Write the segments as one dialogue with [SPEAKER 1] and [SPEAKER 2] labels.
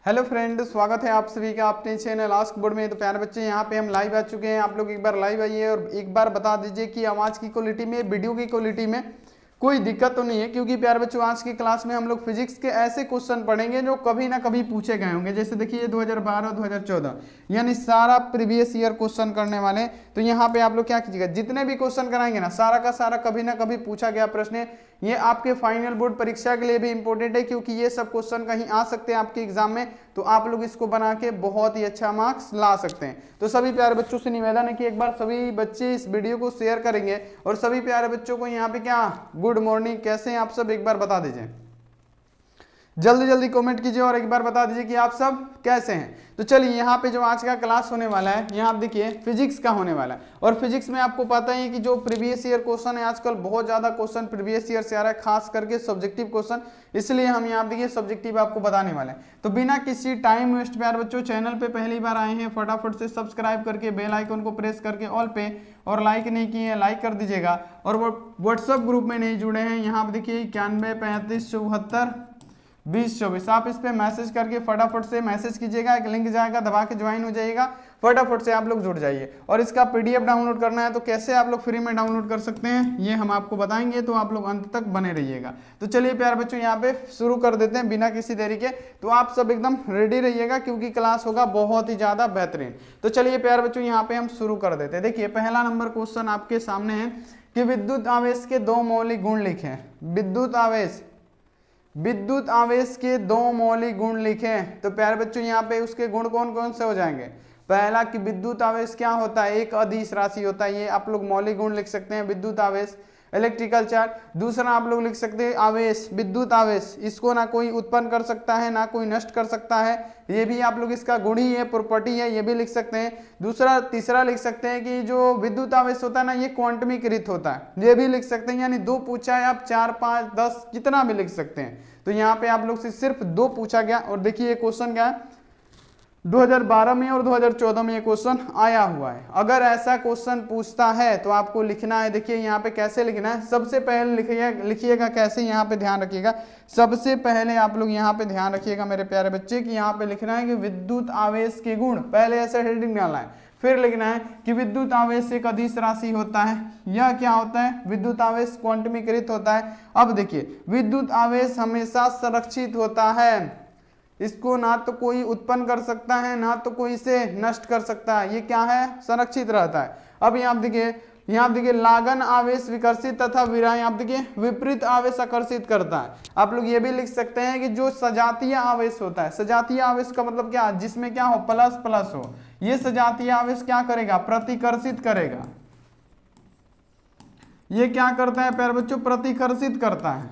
[SPEAKER 1] Hello friend, स्वागत है आप सभी का अपने चैनल आस्क बोर्ड में। तो प्यारे बच्चे, यहाँ पे हम लाइव आ चुके हैं। आप लोग एक बार लाइव आइए और एक बार बता दीजिए कि आवाज़ की क्वालिटी में, वीडियो की क्वालिटी में कोई दिक्कत तो नहीं है। क्योंकि प्यारे बच्चों, आज की क्लास में हम लोग फिजिक्स के ऐसे क्वेश्चन पढ़ेंगे जो कभी ना कभी पूछे गए होंगे। जैसे देखिए 2012 2014 यानी सारा प्रीवियस ईयर क्वेश्चन करने वाले। तो यहाँ पे आप लोग क्या कीजिएगा, जितने भी क्वेश्चन कराएंगे ना, सारा का सारा कभी ना कभी पूछा गया प्रश्न है। ये आपके फाइनल बोर्ड परीक्षा के लिए भी इंपॉर्टेंट है, क्योंकि ये सब क्वेश्चन कहीं आ सकते हैं आपके एग्जाम में। तो आप लोग इसको बना के बहुत ही अच्छा मार्क्स ला सकते हैं। तो सभी प्यारे बच्चों से निवेदन है कि एक बार सभी बच्चे इस वीडियो को शेयर करेंगे और सभी प्यारे बच्चों को यहाँ पे क्या गुड मॉर्निंग, कैसे हैं आप सब, एक बार बता दीजिए। जल्दी जल्दी कमेंट कीजिए और एक बार बता दीजिए कि आप सब कैसे हैं। तो चलिए, यहाँ पे जो आज का क्लास होने वाला है, यहाँ आप देखिए फिजिक्स का होने वाला है। और फिजिक्स में आपको पता ही है कि जो प्रीवियस ईयर क्वेश्चन है, आजकल बहुत ज्यादा क्वेश्चन प्रीवियस ईयर से आ रहा है, खास करके सब्जेक्टिव क्वेश्चन। इसलिए हम यहाँ देखिए सब्जेक्टिव आपको बताने वाले हैं। तो बिना किसी टाइम वेस्ट प्यारे बच्चों, चैनल पे पहली बार आए हैं, फटाफट से सब्सक्राइब करके बेल आइकन को प्रेस करके ऑल पे, और लाइक नहीं किए हैं लाइक कर दीजिएगा। और वो व्हाट्सएप ग्रुप में नहीं जुड़े हैं, यहाँ आप देखिए 91 35 74 20 24, आप इस पे मैसेज करके फटाफट से मैसेज कीजिएगा, एक लिंक जाएगा, दबा के ज्वाइन हो जाइएगा। फटाफट से आप लोग जुड़ जाइए। और इसका पीडीएफ डाउनलोड करना है तो कैसे आप लोग फ्री में डाउनलोड कर सकते हैं, ये हम आपको बताएंगे। तो आप लोग अंत तक बने रहिएगा। तो चलिए प्यारे बच्चों, यहाँ पे शुरू कर देते हैं बिना किसी देरी के। तो आप सब एकदम रेडी रहिएगा, क्योंकि क्लास होगा बहुत ही ज्यादा बेहतरीन। तो चलिए प्यारे बच्चों, यहाँ पे हम शुरू कर देते हैं। देखिए पहला नंबर क्वेश्चन आपके सामने है कि विद्युत आवेश के दो मौलिक गुण लिखें। विद्युत आवेश के दो मौलिक गुण लिखें। तो प्यारे बच्चों, यहाँ पे उसके गुण कौन कौन से हो जाएंगे। पहला कि विद्युत आवेश क्या होता है, एक अदिश राशि होता है। ये आप लोग मौलिक गुण लिख सकते हैं, विद्युत आवेश, इलेक्ट्रिकल चार्ज। दूसरा आप लोग लिख सकते हैं आवेश, विद्युत आवेश, इसको ना कोई उत्पन्न कर सकता है ना कोई नष्ट कर सकता है। ये भी आप लोग इसका गुण ही है, प्रॉपर्टी है, ये भी लिख सकते हैं। तीसरा लिख सकते हैं कि जो विद्युत आवेश होता है ना, ये क्वांटमीकृत होता है, ये भी लिख सकते हैं। यानी 2 पूछा है, आप 4 5 10 कितना भी लिख सकते हैं। तो यहाँ पे आप लोग से सिर्फ 2 पूछा गया। और देखिए क्वेश्चन क्या है, 2012 में और 2014 में ये क्वेश्चन आया हुआ है। अगर ऐसा क्वेश्चन पूछता है तो आपको लिखना है। देखिए यहाँ पे कैसे लिखना है, सबसे पहले लिखिएगा कैसे, यहाँ पे ध्यान रखिएगा। सबसे पहले आप लोग यहाँ पे ध्यान रखिएगा मेरे प्यारे बच्चे, कि यहाँ पे लिखना है कि विद्युत आवेश के गुण, पहले ऐसे हेडिंग डालना है। फिर लिखना है कि विद्युत आवेश एक अदिश राशि होता है। यह क्या होता है, विद्युत आवेश क्वांटमीकृत होता है। अब देखिए, विद्युत आवेश हमेशा संरक्षित होता है, इसको ना तो कोई उत्पन्न कर सकता है ना तो कोई इसे नष्ट कर सकता है। ये क्या है, संरक्षित रहता है। अब यहाँ देखिए लागन आवेश विकर्षित तथा विराम, आप देखिए विपरीत आवेश आकर्षित करता है। आप लोग ये भी लिख सकते हैं कि जो सजातीय आवेश होता है, सजातीय आवेश का मतलब क्या, जिसमें क्या हो, प्लस प्लस हो, ये सजातीय आवेश क्या करेगा, प्रतिकर्षित करेगा। ये क्या करता है प्यारे बच्चों, प्रतिकर्षित करता है।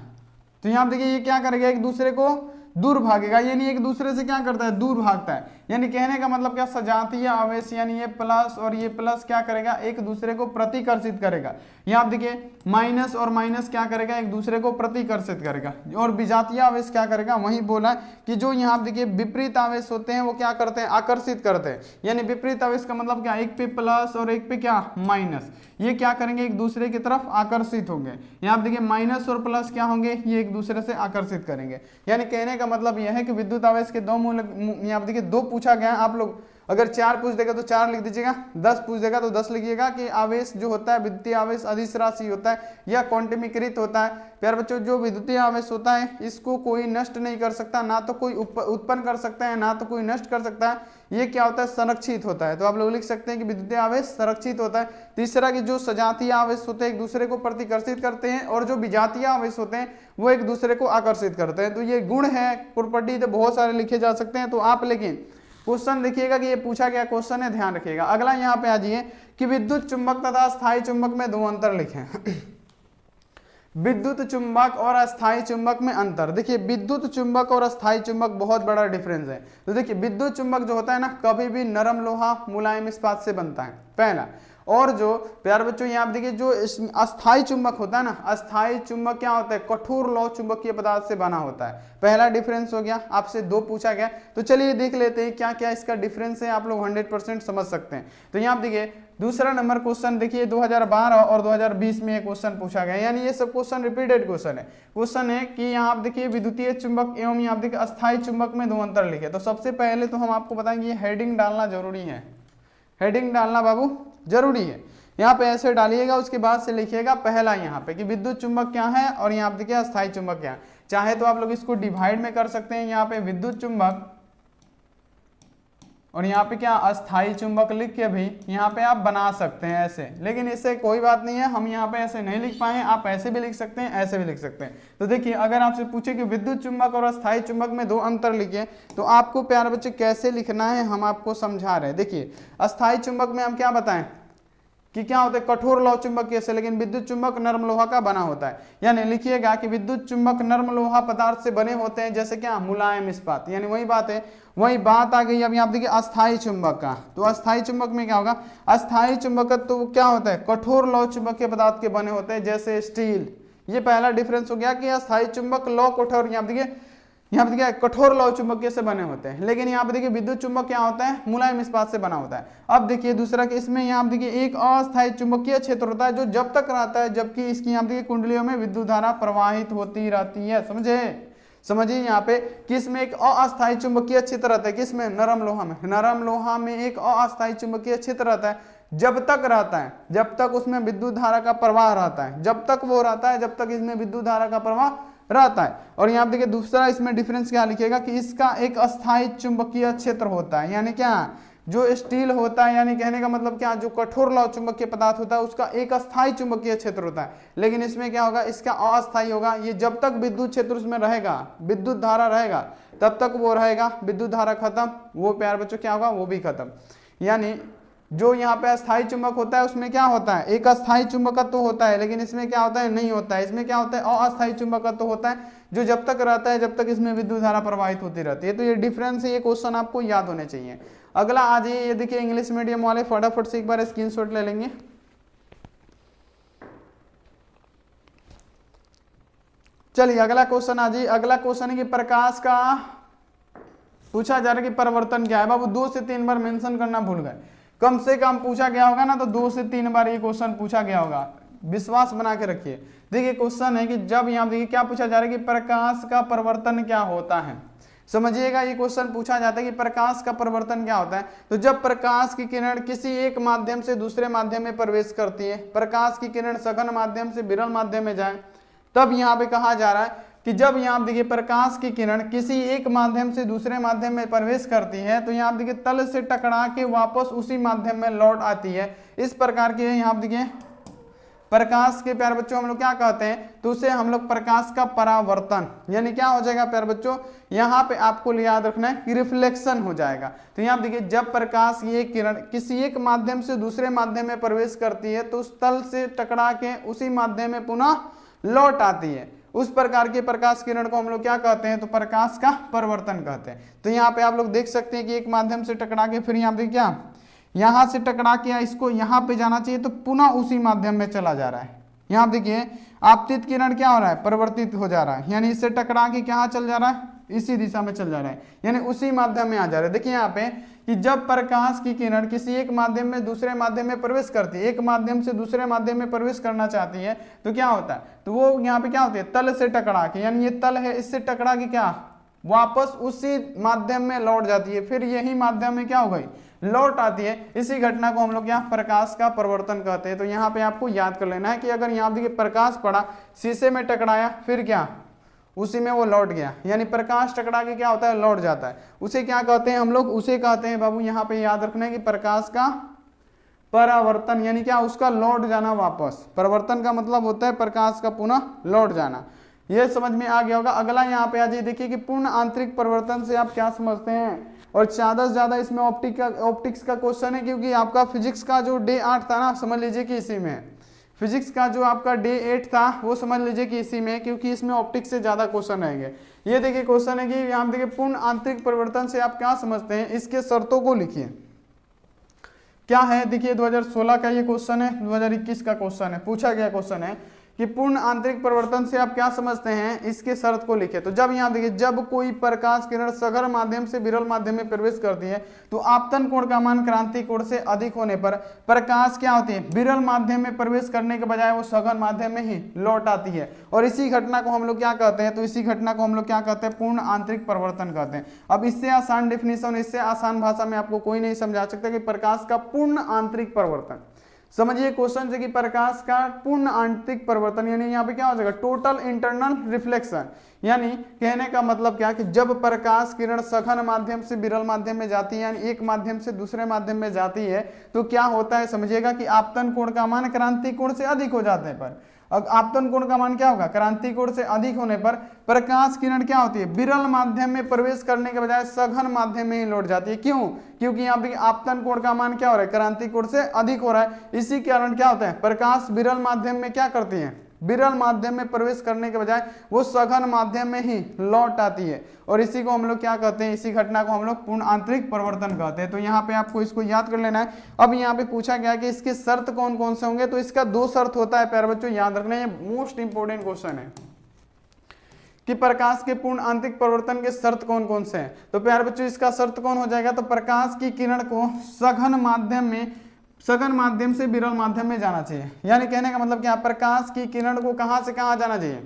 [SPEAKER 1] तो यहाँ देखिए ये क्या करेगा, एक दूसरे को दूर भागेगा, यानी एक दूसरे से क्या करता है, दूर भागता है। यानी कहने का मतलब क्या, सजातीय आवेश यानी ये प्लस और ये प्लस क्या करेगा, एक दूसरे को प्रतिकर्षित करेगा। यहाँ आप देखिए माइनस और माइनस क्या करेगा, एक दूसरे को प्रतिकर्षित करेगा। और विजातीय आवेश क्या करेगा, वही बोला कि जो यहाँ देखिए विपरीत आवेश होते हैं वो क्या करते हैं, आकर्षित करते हैं। यानी विपरीत आवेश का मतलब क्या, एक पे प्लस और एक पे क्या, माइनस, ये क्या करेंगे, एक दूसरे की तरफ आकर्षित होंगे। यहाँ देखिए माइनस और प्लस क्या होंगे, ये एक दूसरे से आकर्षित करेंगे। यानी कहने का मतलब यह है कि विद्युत आवेश के दो मूल, यहाँ देखिए 2 पूछा गया है। आप लोग अगर 4 पूछ देगा तो 4 लिख दीजिएगा, 10 पूछ देगा तो 10 लिखिएगा। कि आवेश जो होता है, विद्युतीय आवेश अदिश राशि होता है, यह क्वांटमीकृत होता है। प्यारे बच्चों, जो विद्युतीय आवेश होता है इसको कोई नष्ट नहीं कर सकता, ना तो कोई उत्पन्न कर सकता है ना तो कोई नष्ट कर सकता है। ये क्या होता है, संरक्षित होता है। तो आप लोग लिख सकते हैं कि विद्युतीय आवेश संरक्षित होता है। तीसरा कि जो सजातीय आवेश होते हैं एक दूसरे को प्रतिकर्षित करते हैं, और जो विजातीय आवेश होते हैं वो एक दूसरे को आकर्षित करते हैं। तो ये गुण है, प्रॉपर्टी तो बहुत सारे लिखे जा सकते हैं। तो आप लेकिन क्वेश्चन देखिएगा कि ये पूछा गया क्वेश्चन है, ध्यान रखिएगा। अगला यहाँ पे आ जाइए कि विद्युत चुंबक तथा स्थायी चुंबक में 2 अंतर लिखें। विद्युत चुंबक और अस्थायी चुंबक में अंतर। देखिए विद्युत चुंबक और अस्थायी चुंबक बहुत बड़ा डिफरेंस है। तो देखिए विद्युत चुंबक जो होता है ना, कभी भी नरम लोहा मुलायम इस्पात से बनता है, पहला। और जो प्यारे बच्चों यहाँ देखिए जो अस्थायी चुंबक होता है ना, अस्थायी चुंबक क्या होता है, कठोर लौह चुंबकीय पदार्थ से बना होता है। पहला डिफरेंस हो गया, आपसे 2 पूछा गया। तो चलिए देख लेते हैं क्या क्या इसका डिफरेंस है, आप लोग 100% समझ सकते हैं। तो यहाँ देखिए दूसरा नंबर क्वेश्चन देखिए 2012 और 2020 में ये क्वेश्चन पूछा गया, यानी ये सब क्वेश्चन रिपीटेड क्वेश्चन है। क्वेश्चन है कि यहाँ आप देखिए विद्युतीय चुंबक एवं यहाँ देखिए अस्थायी चुंबक में 2 अंतर लिखे। तो सबसे पहले तो हम आपको बताएंगे हेडिंग डालना जरूरी है, हेडिंग डालना बाबू जरूरी है। यहाँ पे ऐसे डालिएगा, उसके बाद से लिखिएगा पहला यहाँ पे कि विद्युत चुंबक क्या है और यहाँ पे देखिए अस्थायी चुंबक क्या है। चाहे तो आप लोग इसको डिवाइड में कर सकते हैं, यहाँ पे विद्युत चुंबक और यहाँ पे क्या अस्थायी चुंबक लिख के भी यहाँ पे आप बना सकते हैं ऐसे, लेकिन इससे कोई बात नहीं है, हम यहाँ पे ऐसे नहीं लिख पाए, आप ऐसे भी लिख सकते हैं, ऐसे भी लिख सकते हैं। तो देखिए अगर आपसे पूछे कि विद्युत चुंबक और अस्थायी चुंबक में 2 अंतर लिखे, तो आपको प्यारे बच्चे कैसे लिखना है हम आपको समझा रहे हैं। देखिए अस्थायी चुंबक में हम क्या बताएं कि क्या होता है, कठोर लौह चुंबकीय से, लेकिन विद्युत चुंबक नरम लोहा का बना होता है। यानी लिखिएगा कि विद्युत चुंबक नरम लोहा पदार्थ से बने होते हैं, जैसे क्या मुलायम इस्पात, यानी वही बात है, वही बात आ गई। अब यहाँ देखिए अस्थायी चुंबक का, तो अस्थायी चुंबक में क्या होगा, अस्थायी चुंबक तो क्या होता है, कठोर लौह चुंबकीय पदार्थ के बने होते हैं जैसे स्टील। ये पहला डिफरेंस हो गया कि अस्थायी चुंबक लौह कठोर, यहाँ पे देखिए कठोर लौह चुंबकीय से बने होते हैं, लेकिन यहाँ पे देखिए विद्युत चुंबक क्या होता है, मुलायम इस्पात से बना होता है। अब देखिए दूसरा कि इसमें यहाँ पे देखिए एक अस्थायी चुंबकीय क्षेत्र होता है जो जब तक रहता है जबकि इसकी यहाँ पे देखिए कुंडलियों में विद्युत धारा प्रवाहित होती रहती है। समझिए यहाँ पे कि इसमें एक अस्थायी चुंबकीय क्षेत्र रहता है, किसमें, नरम लोहा में। नरम लोहा में एक अस्थायी चुंबकीय क्षेत्र रहता है, जब तक रहता है जब तक उसमें विद्युत धारा का प्रवाह रहता है, जब तक वो रहता है जब तक इसमें विद्युत धारा का प्रवाह रहता है। और यहाँ देखिए दूसरा इसमें डिफरेंस क्या लिखेगा कि इसका एक अस्थायी चुंबकीय क्षेत्र होता है, यानी क्या, जो स्टील होता है, यानी कहने का मतलब क्या, जो कठोर लौह चुंबकीय पदार्थ होता है उसका एक अस्थायी चुंबकीय क्षेत्र होता है, लेकिन इसमें क्या होगा, इसका अस्थायी होगा। ये जब तक विद्युत क्षेत्र उसमें रहेगा, विद्युत धारा रहेगा, तब तक वो रहेगा, विद्युत धारा खत्म, वो प्यार बच्चों क्या होगा, वो भी खत्म। यानी जो यहाँ पे अस्थायी चुंबक होता है उसमें क्या होता है, एक अस्थायी चुंबकत्व तो होता है, लेकिन इसमें क्या होता है, नहीं होता है। इसमें क्या होता है, अस्थायी चुंबकत्व तो होता है जो जब तक रहता है जब तक इसमें विद्युत धारा प्रवाहित होती रहती है। तो ये डिफरेंस है, ये क्वेश्चन आपको याद होने चाहिए। अगला आ जाइए, ये देखिए इंग्लिश मीडियम वाले फटाफट से एक बार स्क्रीनशॉट ले लेंगे। चलिए अगला क्वेश्चन आ जाइए। अगला क्वेश्चन है कि प्रकाश का पूछा जा रहा है कि परिवर्तन क्या है। बाबू 2 से 3 बार मेंशन करना भूल गए, कम से कम पूछा गया होगा ना, तो 2 से 3 बार ये क्वेश्चन पूछा गया होगा, विश्वास बना के रखिए। देखिए क्वेश्चन है कि जब यहाँ देखिए क्या पूछा जा रहा है कि प्रकाश का परिवर्तन क्या होता है। समझिएगा ये क्वेश्चन पूछा जाता है कि प्रकाश का परिवर्तन क्या होता है। तो जब प्रकाश की किरण किसी एक माध्यम से दूसरे माध्यम में प्रवेश करती है, प्रकाश की किरण सघन माध्यम से विरल माध्यम में जाए, तब यहाँ पे कहा जा रहा है कि जब यहाँ देखिए प्रकाश की किरण किसी एक माध्यम से दूसरे माध्यम में प्रवेश करती है, तो यहाँ देखिए तल से टकरा के वापस उसी माध्यम में लौट आती है। इस प्रकार के यहाँ देखिए प्रकाश के प्यारे बच्चों हम लोग क्या कहते हैं, तो उसे हम लोग प्रकाश का परावर्तन, यानी क्या हो जाएगा प्यारे बच्चों, यहाँ पे आपको याद रखना है कि रिफ्लेक्शन हो जाएगा। तो यहाँ देखिए जब प्रकाश ये किरण किसी एक माध्यम से दूसरे माध्यम में प्रवेश करती है, तो उस तल से टकरा के उसी माध्यम में पुनः लौट आती है। उस प्रकार के प्रकाश किरण को हम लोग क्या कहते हैं, तो प्रकाश का परिवर्तन कहते हैं। तो यहाँ पे आप लोग देख सकते हैं कि एक माध्यम से टकरा के फिर यहाँ पे क्या, यहाँ से टकरा के इसको यहाँ पे जाना चाहिए, तो पुनः उसी माध्यम में चला जा रहा है। यहाँ देखिए आपतित किरण क्या हो रहा है, परिवर्तित हो जा रहा है, यानी इससे टकरा के कहाँ चल जा रहा है, इसी दिशा में चल जा रहा है, यानी उसी माध्यम में आ जा रहा है। देखिए यहाँ पे कि जब प्रकाश की किरण किसी एक माध्यम में दूसरे माध्यम में प्रवेश करती है, एक माध्यम से दूसरे माध्यम में प्रवेश करना चाहती है, तो क्या होता है, तो वो यहाँ पे क्या होती है, तल से टकरा के, यानी ये तल है, इससे टकरा के क्या वापस उसी माध्यम में लौट जाती है, फिर यही माध्यम में क्या हो गई, लौट आती है। इसी घटना को हम लोग यहाँ प्रकाश का परिवर्तन कहते हैं। तो यहाँ पे आपको याद कर लेना है कि अगर यहाँ देखिए प्रकाश पड़ा, शीशे में टकराया, फिर क्या उसी में वो लौट गया, यानी प्रकाश टकरा के क्या होता है, लौट जाता है, उसे क्या कहते हैं हम लोग, उसे कहते हैं बाबू यहाँ पे याद रखना है कि प्रकाश का परावर्तन, यानी क्या उसका लौट जाना वापस। परिवर्तन का मतलब होता है प्रकाश का पुनः लौट जाना। ये समझ में आ गया होगा। अगला यहाँ पे आ जाइए, देखिए कि पूर्ण आंतरिक परिवर्तन से आप क्या समझते हैं, और ज्यादा से ज्यादा इसमें ऑप्टिक्स का क्वेश्चन है, क्योंकि आपका फिजिक्स का जो डे 8 था ना, समझ लीजिए कि इसी में, फिजिक्स का जो आपका डे 8 था वो समझ लीजिए कि इसी में, क्योंकि इसमें ऑप्टिक्स से ज्यादा क्वेश्चन रहेंगे। ये देखिए क्वेश्चन है कि यहाँ देखिए पूर्ण आंतरिक परिवर्तन से आप क्या समझते हैं, इसके शर्तों को लिखिए। क्या है, देखिए 2016 का ये क्वेश्चन है, 2021 का क्वेश्चन है, पूछा गया क्वेश्चन है कि पूर्ण आंतरिक परिवर्तन से आप क्या समझते हैं, इसके शर्त को लिखे। तो जब यहाँ देखिए, जब कोई प्रकाश किरण सघन माध्यम से विरल माध्यम में प्रवेश करती है तो आपतन कोण का मान क्रांति कोण से अधिक होने पर प्रकाश क्या होती है, विरल माध्यम में प्रवेश करने के बजाय वो सघन माध्यम में ही लौट आती है, और इसी घटना को हम लोग क्या कहते हैं, तो इसी घटना को हम लोग क्या कहते हैं, पूर्ण आंतरिक परिवर्तन कहते हैं। अब इससे आसान डेफिनेशन, इससे आसान भाषा में आपको कोई नहीं समझा सकता कि प्रकाश का पूर्ण आंतरिक परिवर्तन। समझिए क्वेश्चन से कि प्रकाश का पूर्ण आंतरिक परिवर्तन, यानी यहाँ पे क्या हो जाएगा, टोटल इंटरनल रिफ्लेक्शन। यानी कहने का मतलब क्या कि जब प्रकाश किरण सघन माध्यम से विरल माध्यम में जाती है, यानी एक माध्यम से दूसरे माध्यम में जाती है, तो क्या होता है, समझिएगा कि आपतन कोण का मान क्रांति कोण से अधिक हो जाते पर, अब आपतन कोण का मान क्या होगा, क्रांति कोण से अधिक होने पर प्रकाश किरण क्या होती है, विरल माध्यम में प्रवेश करने के बजाय सघन माध्यम में ही लौट जाती है। क्यों? क्योंकि यहाँ पे आपतन कोण का मान क्या हो रहा है, क्रांति कोण से अधिक हो रहा है। इसी कारण क्या होता है, प्रकाश विरल माध्यम में क्या करती है, विरल माध्यम में प्रवेश करने के बजाय वो सघन माध्यम में ही लौट आती है, और इसी को हम लोग क्या कहते हैं, इसी घटना को हम लोग पूर्ण आंतरिक परिवर्तन कहते हैं। तो यहाँ पे आपको इसको याद कर लेना है। अब यहाँ पे पूछा गया कि इसके शर्त कौन कौन से होंगे, तो इसका 2 शर्त होता है प्यारे बच्चों, याद रखना, ये मोस्ट इंपोर्टेंट क्वेश्चन है कि प्रकाश के पूर्ण आंतरिक परिवर्तन के शर्त कौन कौन से हैं। तो प्यारे बच्चों इसका शर्त कौन हो जाएगा, तो प्रकाश की किरण को सघन माध्यम से विरल माध्यम में जाना चाहिए। यानी कहने का मतलब क्या, प्रकाश की किरण को कहां से कहां जाना चाहिए,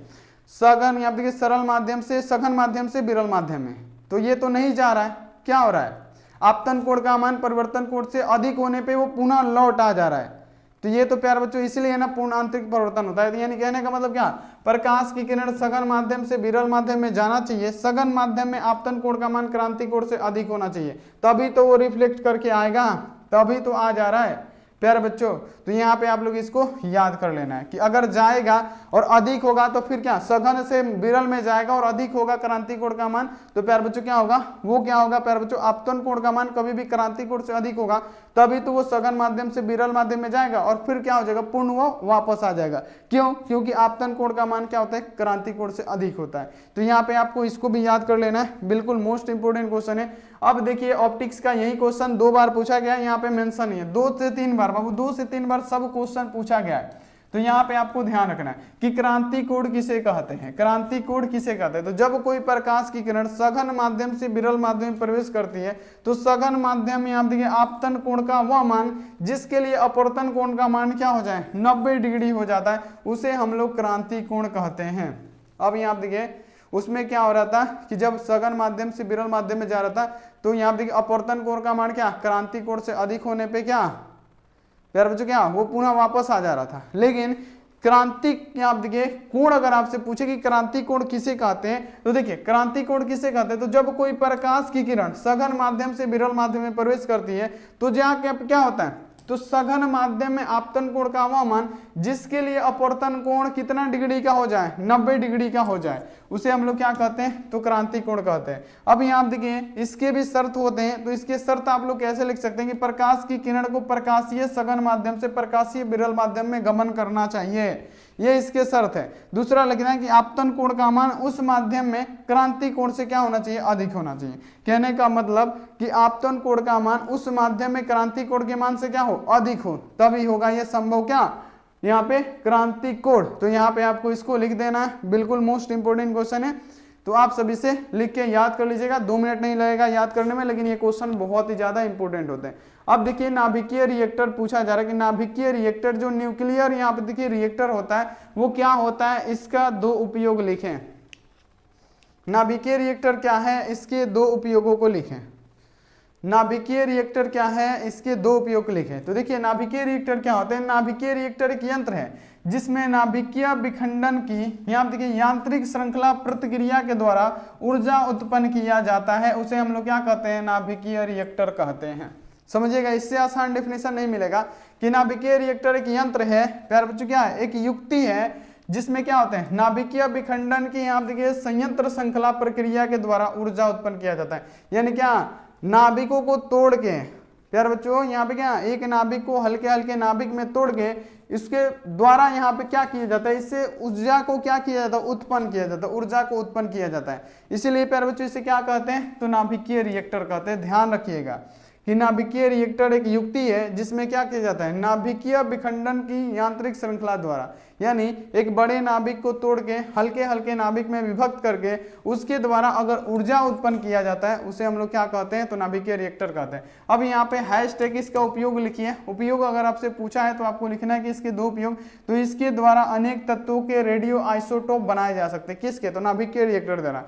[SPEAKER 1] सघन, यहाँ देखिए सरल माध्यम से सघन माध्यम से विरल माध्यम में। तो ये तो नहीं जा रहा है, क्या हो रहा है, आपतन कोण का मान परिवर्तन कोण से अधिक होने पे वो पुनः लौट आ जा रहा है। तो ये तो प्यारे बच्चों इसलिए ना पूर्ण आंतरिक परिवर्तन होता है। यानी कहने का मतलब क्या, प्रकाश की किरण सघन माध्यम से विरल माध्यम में जाना चाहिए, सघन माध्यम में आपतन कोण का मान क्रांति कोण से अधिक होना चाहिए, तभी तो वो रिफ्लेक्ट करके आएगा, तभी तो आ जा रहा है प्यारे बच्चों। तो यहाँ पे आप लोग इसको याद कर लेना है कि अगर जाएगा और अधिक होगा तो फिर क्या, सघन से विरल में जाएगा और अधिक होगा क्रांति कोण का मान, तो प्यारे बच्चों क्या होगा, वो क्या होगा प्यारे बच्चों, आपतन कोण का मान कभी भी क्रांति कोण से अधिक होगा, तभी तो वो सघन माध्यम से विरल माध्यम में जाएगा और फिर क्या हो जाएगा, पूर्ण वो वापस आ जाएगा। क्यों? क्योंकि आपतन कोण का मान क्या होता है, क्रांति कोण से अधिक होता है। तो यहाँ पे आपको इसको भी याद कर लेना है, बिल्कुल मोस्ट इंपोर्टेंट क्वेश्चन है। अब देखिए ऑप्टिक्स का यही क्वेश्चन 2 बार पूछा गया है, यहाँ पे मेंशन है 2 से 3 बार, बाबू 2 से 3 बार सब क्वेश्चन पूछा गया है। तो यहाँ पे आपको ध्यान रखना है कि क्रांति कोण किसे कहते हैं, क्रांति कोण किसे कहते हैं। तो जब कोई प्रकाश की किरण सघन माध्यम से विरल माध्यम में प्रवेश करती है तो सघन माध्यम में आप देखिए आपतन कोण का वह मान जिसके लिए अपवर्तन कोण का मान क्या हो जाए, 90 डिग्री हो जाता है, उसे हम लोग क्रांति कोण कहते हैं। अब यहाँ देखिए उसमें क्या हो रहा था कि जब सघन माध्यम से विरल माध्यम में जा रहा था तो यहाँ देखिए अपवर्तन कोण का मान क्या, क्रांति कोण से अधिक होने पे क्या यार बच्चों क्या, वो पुनः वापस आ जा रहा था। लेकिन क्रांति आप देखिए कोण, अगर आपसे पूछे कि क्रांति कोण किसे कहते हैं, तो देखिए क्रांति कोण किसे कहते हैं, तो जब कोई प्रकाश की किरण सघन माध्यम से विरल माध्यम में प्रवेश करती है तो जहाँ क्या होता है, तो सघन माध्यम में आपतन कोण का वह मान जिसके लिए अपवर्तन कोण कितना डिग्री का हो जाए, 90 डिग्री का हो जाए, उसे हम लोग क्या कहते हैं, तो क्रांति कोण कहते हैं। अब यहाँ आप देखिए इसके भी शर्त होते हैं, तो इसके शर्त आप लोग कैसे लिख सकते हैं कि प्रकाश की किरण को प्रकाशीय सघन माध्यम से प्रकाशीय विरल माध्यम में गमन करना चाहिए, ये इसके शर्त है। दूसरा लिखना है कि आपतन कोण का मान उस माध्यम में क्रांति कोण से क्या होना चाहिए, अधिक होना चाहिए। कहने का मतलब कि आपतन कोण का मान उस माध्यम में क्रांति कोण के मान से क्या हो, अधिक हो, तभी होगा यह संभव क्या, यहाँ पे क्रांति कोण। तो यहाँ पे आपको इसको लिख देना है, बिल्कुल मोस्ट इंपोर्टेंट क्वेश्चन है। तो आप सभी से लिख के याद कर लीजिएगा, 2 मिनट नहीं लगेगा याद करने में, लेकिन ये क्वेश्चन बहुत ही ज्यादा इंपॉर्टेंट होते हैं। अब देखिए नाभिकीय रिएक्टर पूछा जा रहा है कि नाभिकीय रिएक्टर जो न्यूक्लियर यहाँ पे देखिए रिएक्टर होता है वो क्या होता है, इसका 2 उपयोग लिखें। नाभिकीय रिएक्टर क्या है, इसके 2 उपयोगों को लिखें। नाभिकीय रिएक्टर क्या है, इसके 2 उपयोग लिखें। तो देखिए नाभिकीय रिएक्टर क्या होते हैं, नाभिकीय रिएक्टर एक यंत्र है जिसमें नाभिकीय विखंडन की यहाँ देखिए यांत्रिक श्रृंखला प्रतिक्रिया के द्वारा ऊर्जा उत्पन्न किया जाता है, उसे हम लोग क्या कहते हैं, नाभिकीय रिएक्टर कहते हैं। समझिएगा, इससे आसान डेफिनेशन नहीं मिलेगा कि नाभिकीय रिएक्टर एक यंत्र है, प्यारे बच्चों क्या है, एक युक्ति है जिसमें क्या होते हैं, नाभिकीय विखंडन की यहाँ देखिए संयंत्र श्रृंखला प्रक्रिया के द्वारा ऊर्जा उत्पन्न किया जाता है। यानी क्या, नाभिकों को तोड़ के प्यारे बच्चों यहाँ पे क्या, एक नाभिक को हल्के हल्के नाभिक में तोड़ के इसके द्वारा यहाँ पे क्या किया जाता है, इससे ऊर्जा को क्या किया जाता है, उत्पन्न किया जाता है, ऊर्जा को उत्पन्न किया जाता है। इसीलिए प्यारे बच्चों इसे क्या कहते हैं, तो नाभिकीय रिएक्टर कहते हैं। ध्यान रखिएगा कि नाभिकीय रिएक्टर एक युक्ति है जिसमें क्या किया जाता है, नाभिकीय विखंडन की यांत्रिक श्रृंखला द्वारा, यानी एक बड़े नाभिक को तोड़ के हल्के हल्के नाभिक में विभक्त करके उसके द्वारा अगर ऊर्जा उत्पन्न किया जाता है उसे हम लोग क्या कहते हैं, तो नाभिकीय रिएक्टर कहते हैं। अब यहाँ पे हैशटैग इसका उपयोग लिखिए। उपयोग अगर आपसे पूछा है तो आपको लिखना है कि इसके दो उपयोग, तो इसके द्वारा अनेक तत्वों के रेडियो आइसोटोप बनाए जा सकते हैं। किसके, तो नाभिकीय रिएक्टर द्वारा।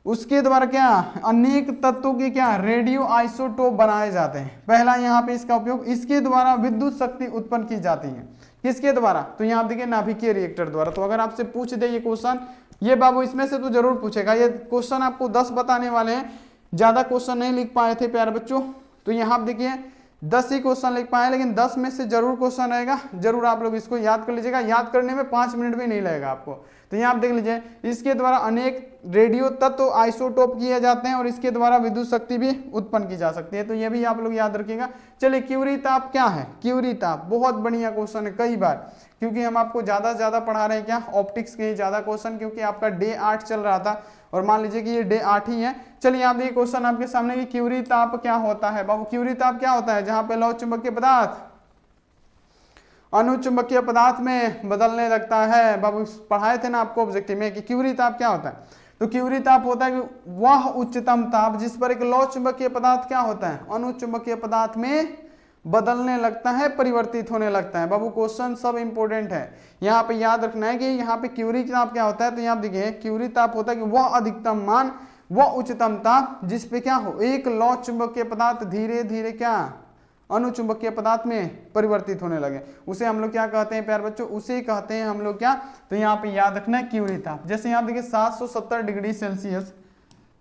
[SPEAKER 1] उसके द्वारा क्या, अनेक तत्वों के क्या, रेडियो आइसोटोप बनाए जाते हैं। पहला यहाँ पे इसका उपयोग, इसके द्वारा विद्युत शक्ति उत्पन्न की जाती है। किसके द्वारा, तो यहाँ देखिए नाभिकीय रिएक्टर द्वारा। तो अगर आपसे पूछ दे ये क्वेश्चन, ये बाबू इसमें से तो जरूर पूछेगा। ये क्वेश्चन आपको 10 बताने वाले हैं, ज्यादा क्वेश्चन नहीं लिख पाए थे प्यारे बच्चों, तो यहाँ आप देखिए 10 ही क्वेश्चन लिख पाए, लेकिन 10 में से जरूर क्वेश्चन आएगा। जरूर आप लोग इसको याद कर लीजिएगा, याद करने में 5 मिनट भी नहीं लगेगा आपको। तो यहाँ आप देख लीजिए, इसके द्वारा अनेक रेडियो तत्व आइसोटोप किए जाते हैं और इसके द्वारा विद्युत शक्ति भी उत्पन्न की जा सकती है। तो ये भी आप लोग याद रखिएगा। चलिए, क्यूरी ताप क्या है, क्यूरी ताप बहुत बढ़िया क्वेश्चन है कई बार, क्योंकि हम आपको ज्यादा से ज्यादा पढ़ा रहे हैं क्या, ऑप्टिक्स के ज्यादा क्वेश्चन, क्योंकि आपका डे 8 चल रहा था और मान लीजिए कि ये डे 8 ही है। चलिए आप देखिए क्वेश्चन आपके सामने कि क्यूरी ताप क्या होता है। बाबू क्यूरी ताप क्या होता है, जहां पे लौह चुंबकीय पदार्थ अनुचुंबकीय पदार्थ में बदलने लगता है। बाबू पढ़ाए थे ना आपको ऑब्जेक्टिव में कि क्यूरी ताप क्या होता है। तो क्यूरी ताप होता है कि वह उच्चतम ताप जिस पर एक लौह चुंबकीय पदार्थ क्या होता है, अनुचुंबकीय पदार्थ में बदलने लगता है, परिवर्तित होने लगता है। बाबू क्वेश्चन सब इंपोर्टेंट है, यहाँ पे याद रखना है कि यहाँ पे क्यूरी ताप क्या होता है। तो यहाँ देखिए क्यूरी ताप होता है कि वह अधिकतम मान, वह उच्चतम ताप जिस पे क्या हो, एक लौह चुंबकीय पदार्थ धीरे धीरे क्या, अनुचुंबकीय पदार्थ में परिवर्तित होने लगे, उसे हम लोग क्या कहते हैं प्यारे बच्चों, उसे कहते हैं हम लोग क्या। तो यहाँ पे याद रखना है क्यूरी ताप। जैसे यहाँ देखिए 770 डिग्री सेल्सियस,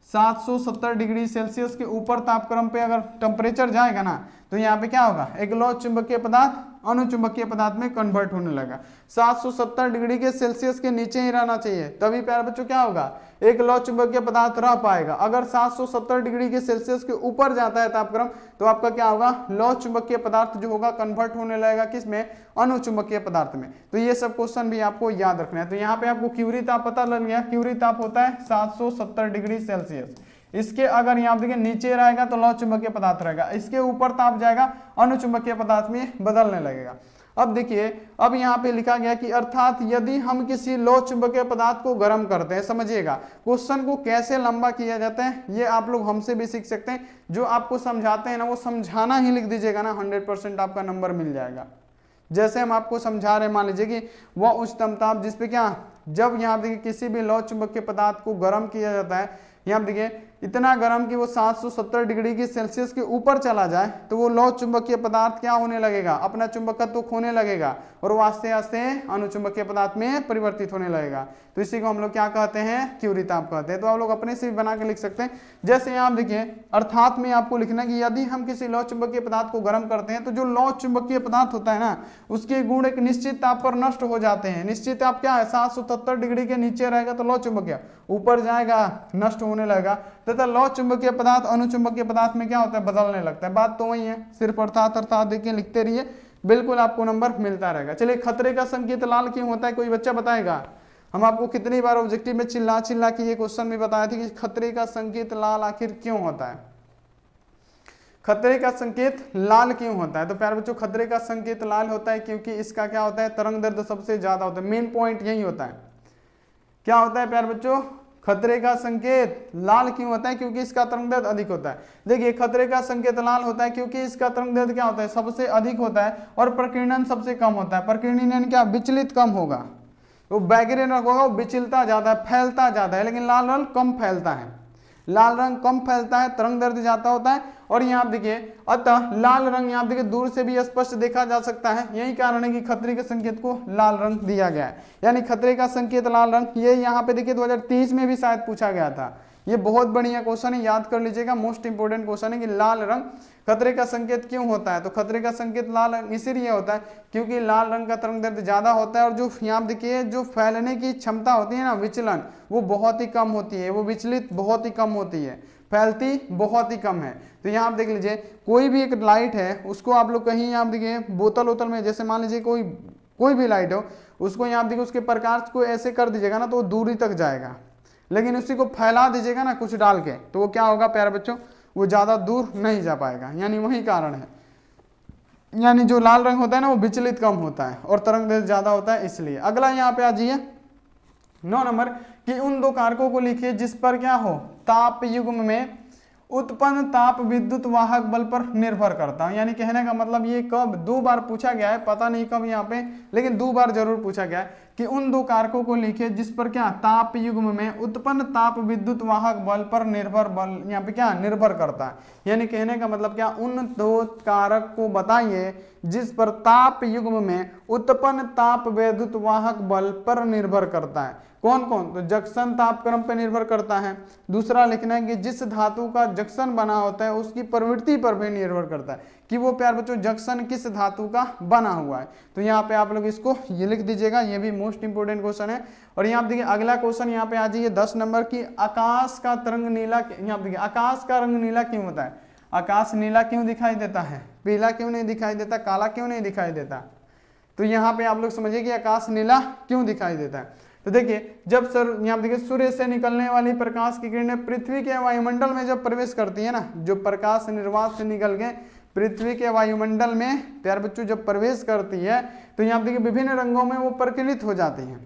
[SPEAKER 1] 770 डिग्री सेल्सियस के ऊपर तापक्रम पे अगर टेम्परेचर जाएगा ना, तो यहाँ पे क्या होगा, एक लौह चुंबकीय पदार्थ अनुचुंबकीय पदार्थ में कन्वर्ट होने लगा। 770 डिग्री के सेल्सियस के नीचे ही रहना चाहिए, तभी प्यारे बच्चों क्या होगा, एक लौह चुंबकीय पदार्थ रह पाएगा। अगर 770 डिग्री के सेल्सियस के ऊपर जाता है तापक्रम, तो आपका क्या होगा, लौह चुंबकीय पदार्थ जो होगा कन्वर्ट होने लगेगा किसमें, अनुचुंबकीय पदार्थ में। तो ये सब क्वेश्चन भी आपको याद रखना है। तो यहाँ पे आपको क्यूरी ताप पता लग गया, क्यूरी ताप होता है 770 डिग्री सेल्सियस। इसके अगर यहाँ देखिए नीचे रहेगा तो लौह चुंबकीय पदार्थ रहेगा, इसके ऊपर ताप जाएगा अनुचुंबकीय पदार्थ में बदलने लगेगा। अब देखिए, अब यहाँ पे लिखा गया कि अर्थात यदि हम किसी लौह चुंबकीय पदार्थ को गर्म करते हैं, समझिएगा क्वेश्चन को कैसे लंबा किया जाता है ये आप लोग हमसे भी सीख सकते हैं। जो आपको समझाते हैं ना वो समझाना ही लिख दीजिएगा ना, 100% आपका नंबर मिल जाएगा। जैसे हम आपको समझा रहे, मान लीजिए कि वह उच्चतम ताप जिसपे क्या, जब यहाँ देखिए किसी भी लौह चुंबकीय पदार्थ को गर्म किया जाता है, यहाँ देखिए इतना गर्म कि वो 770 डिग्री की सेल्सियस के ऊपर चला जाए, तो वो लौह चुंबकीय पदार्थ क्या होने लगेगा, अपना चुंबकत्व खोने लगेगा और वो आस्ते आस्ते अनुचुंबकीय पदार्थ में परिवर्तित होने लगेगा। तो इसी को हम लोग क्या कहते हैं, क्यूरी ताप कहते हैं। तो आप लोग अपने से भी बना के लिख सकते हैं। जैसे यहाँ देखिए अर्थात में आपको लिखना है कि यदि हम किसी लौह चुंबकीय पदार्थ को गर्म करते हैं, तो जो लौह चुंबकीय पदार्थ होता है ना, उसके गुण एक निश्चित ताप पर नष्ट हो जाते हैं। निश्चित ताप क्या है, 770 डिग्री के नीचे रहेगा तो लौह चुंबकीय, ऊपर जाएगा नष्ट होने लगेगा, तथा लौह चुंबकीय पदार्थ अनुचुंबकीय पदार्थ में क्या होता है, बदलने लगता है। बात तो वही है, सिर्फ अर्थात अर्थात देखिए लिखते रहिए, बिल्कुल आपको नंबर मिलता रहेगा। चलिए, खतरे का संकेत लाल क्यों होता है, कोई बच्चा बताएगा। हम आपको कितनी बार ऑब्जेक्टिव में चिल्ला चिल्ला के ये क्वेश्चन भी बताए थे कि खतरे का संकेत लाल आखिर क्यों होता है, खतरे का संकेत लाल क्यों होता है। तो प्यारे बच्चों, खतरे का संकेत लाल होता है क्योंकि इसका क्या होता है, तरंग दैर्ध्य सबसे ज्यादा होता है। मेन पॉइंट यही होता है। क्या होता है प्यारे बच्चों, खतरे का संकेत लाल क्यों होता है, क्योंकि इसका तरंगदैर्ध्य अधिक होता है। देखिए, खतरे का संकेत लाल होता है क्योंकि इसका तरंगदैर्ध्य क्या होता है, सबसे अधिक होता है और प्रकीर्णन सबसे कम होता है। प्रकीर्णन क्या, विचलित कम होगा। तो बैगनी रंग होगा वो विचलता ज्यादा है, फैलता ज्यादा है, लेकिन लाल रंग कम फैलता है। लाल रंग कम फैलता है, तरंगदैर्ध्य ज्यादा होता है। और यहाँ देखिए, अतः लाल रंग यहाँ देखिए दूर से भी स्पष्ट देखा जा सकता है। यही कारण है कि खतरे के संकेत को लाल रंग दिया गया है, यानी खतरे का संकेत लाल रंग। ये यहाँ पे देखिए 2030 में भी शायद पूछा गया था। ये बहुत बढ़िया क्वेश्चन है, याद कर लीजिएगा, मोस्ट इंपोर्टेंट क्वेश्चन है कि लाल रंग खतरे का संकेत क्यों होता है। तो खतरे का संकेत लाल रंग इसीलिए होता है क्योंकि लाल रंग का तरंगदैर्ध्य ज्यादा होता है और जो यहाँ देखिए जो फैलने की क्षमता होती है ना, विचलन, वो बहुत ही कम होती है, वो विचलित बहुत ही कम होती है, फैलती बहुत ही कम है। तो यहाँ आप देख लीजिए, कोई भी एक लाइट है उसको आप लोग कहीं यहाँ देखिए बोतल वोतल में, जैसे मान लीजिए कोई भी लाइट हो, उसको यहाँ देखिए उसके प्रकाश को ऐसे कर दीजिएगा ना तो वो दूरी तक जाएगा, लेकिन उसी को फैला दीजिएगा ना कुछ डाल के, तो वो क्या होगा प्यारे बच्चों, वो ज़्यादा दूर नहीं जा पाएगा, यानी वही कारण है। यानी जो लाल रंग होता है ना वो विचलित कम होता है और तरंग दैर्ध्य ज़्यादा होता है, इसलिए। अगला यहाँ पे आ जाइए 9 नंबर कि उन दो कारकों को लिखिए जिस पर क्या हो, ताप युग्म में उत्पन्न ताप विद्युत वाहक बल पर निर्भर करता है। यानी कहने का मतलब ये कब 2 बार पूछा गया है, पता नहीं कब यहाँ पे, लेकिन 2 बार जरूर पूछा गया है कि उन दो कारकों को लिखिए जिस पर क्या ताप युग्म में उत्पन्न ताप विद्युत वाहक बल पर निर्भर बल यहाँ पे क्या निर्भर करता है। यानी कहने का मतलब क्या, उन दो कारक को बताइए जिस पर ताप युग्म में उत्पन्न ताप विद्युत वाहक बल पर निर्भर करता है। कौन कौन, तो जंक्शन तापक्रम पर निर्भर करता है। दूसरा लिखना है कि जिस धातु का जंक्शन बना होता है उसकी प्रवृत्ति पर भी निर्भर करता है कि वो प्यार बच्चों जंक्शन किस धातु का बना हुआ है। तो यहाँ पे आप लोग इसको ये लिख दीजिएगा, ये भी मोस्ट इंपोर्टेंट क्वेश्चन है। और यहाँ पे देखिए अगला क्वेश्चन यहाँ पे आ जाइए 10 नंबर की, आकाश का तरंग नीला, यहाँ पे देखिए आकाश का रंग नीला क्यों होता है, आकाश नीला क्यों दिखाई देता है, पीला क्यों नहीं दिखाई देता, काला क्यों नहीं दिखाई देता। तो यहाँ पे आप लोग समझिए कि आकाश नीला क्यों दिखाई देता है। तो देखिए जब यहाँ देखिए सूर्य से निकलने वाली प्रकाश की किरणें पृथ्वी के वायुमंडल में जब प्रवेश करती है ना, जो प्रकाश निर्वात से निकल के पृथ्वी के वायुमंडल में प्यार बच्चों जब प्रवेश करती है तो यहाँ देखिए विभिन्न रंगों में वो प्रकिर्णित हो जाती हैं,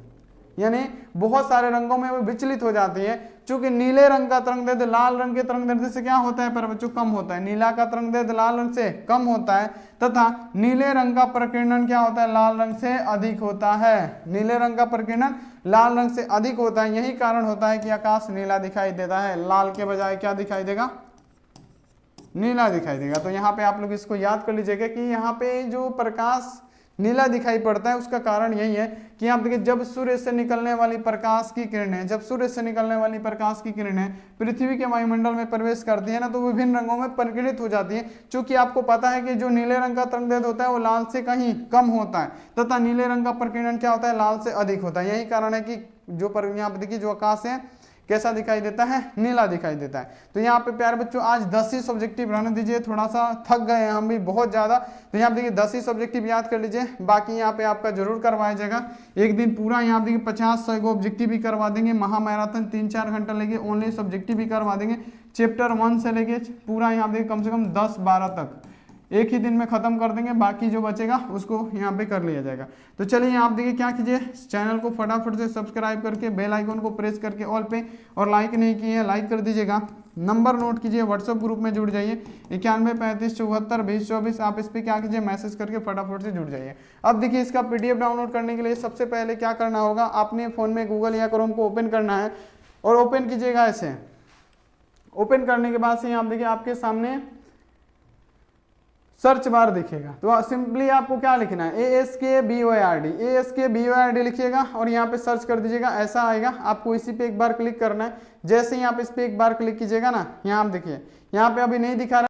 [SPEAKER 1] यानी बहुत सारे रंगों में वो विचलित हो जाती है। चूंकि नीले रंग का तरंग दैर्ध्य लाल रंग के तरंग दैर्ध्य से क्या होता है प्यारे बच्चों, कम होता है। नीला का तरंग दैर्ध्य लाल रंग से कम होता है तथा नीले रंग का प्रकीर्णन क्या होता है, लाल रंग से अधिक होता है। नीले रंग का प्रकीर्णन लाल रंग से अधिक होता है, यही कारण होता है कि आकाश नीला दिखाई देता है। लाल के बजाय क्या दिखाई देगा, नीला दिखाई देगा। तो यहाँ पे आप लोग इसको याद कर लीजिएगा कि यहाँ पे जो प्रकाश नीला दिखाई पड़ता है उसका कारण यही है कि आप देखिए जब सूर्य से निकलने वाली प्रकाश की किरणें, जब सूर्य से निकलने वाली प्रकाश की किरणें पृथ्वी के वायुमंडल में प्रवेश करती है ना, तो विभिन्न रंगों में परिगणित हो जाती है। चूंकि आपको पता है कि जो नीले रंग का तरंग दैर्ध्य होता है वो लाल से कहीं कम होता है तथा नीले रंग का प्रकीर्णन क्या होता है, लाल से अधिक होता है। यही कारण है कि जो यहाँ पे देखिए जो आकाश है कैसा दिखाई देता है, नीला दिखाई देता है। तो यहाँ पे प्यारे बच्चों आज 10 ही सब्जेक्टिव रहने दीजिए, थोड़ा सा थक गए हैं हम भी बहुत ज़्यादा। तो यहाँ पे देखिए 10 ही सब्जेक्टिव याद कर लीजिए, बाकी यहाँ पे आपका जरूर करवाया जाएगा। एक दिन पूरा यहाँ पे देखिए 50-100 को ऑब्जेक्टिव भी करवा देंगे, महा मैराथन 3-4 घंटा लेके ओनली सब्जेक्टिव भी करवा देंगे। चैप्टर 1 से लेके पूरा यहाँ पे कम से कम 10-12 तक एक ही दिन में खत्म कर देंगे, बाकी जो बचेगा उसको यहाँ पे कर लिया जाएगा। तो चलिए आप देखिए क्या कीजिए, चैनल को फटाफट से सब्सक्राइब करके बेल आइकन को प्रेस करके ऑल पे, और लाइक नहीं किए हैं लाइक कर दीजिएगा। नंबर नोट कीजिए, व्हाट्सएप ग्रुप में जुड़ जाइए 9135742024। आप इस पर क्या कीजिए, मैसेज करके फटाफट से जुड़ जाइए। अब देखिए इसका PDF डाउनलोड करने के लिए सबसे पहले क्या करना होगा, आपने फ़ोन में गूगल या क्रोम को ओपन करना है और ओपन कीजिएगा ऐसे। ओपन करने के बाद से यहाँ देखिए आपके सामने सर्च बार दिखेगा, तो सिंपली आपको क्या लिखना है, ASKBORD लिखिएगा और यहाँ पे सर्च कर दीजिएगा, ऐसा आएगा। आपको इसी पे एक बार क्लिक करना है। जैसे ही आप इस पे एक बार क्लिक कीजिएगा ना, यहाँ आप देखिए यहाँ पे अभी नहीं दिखा रहा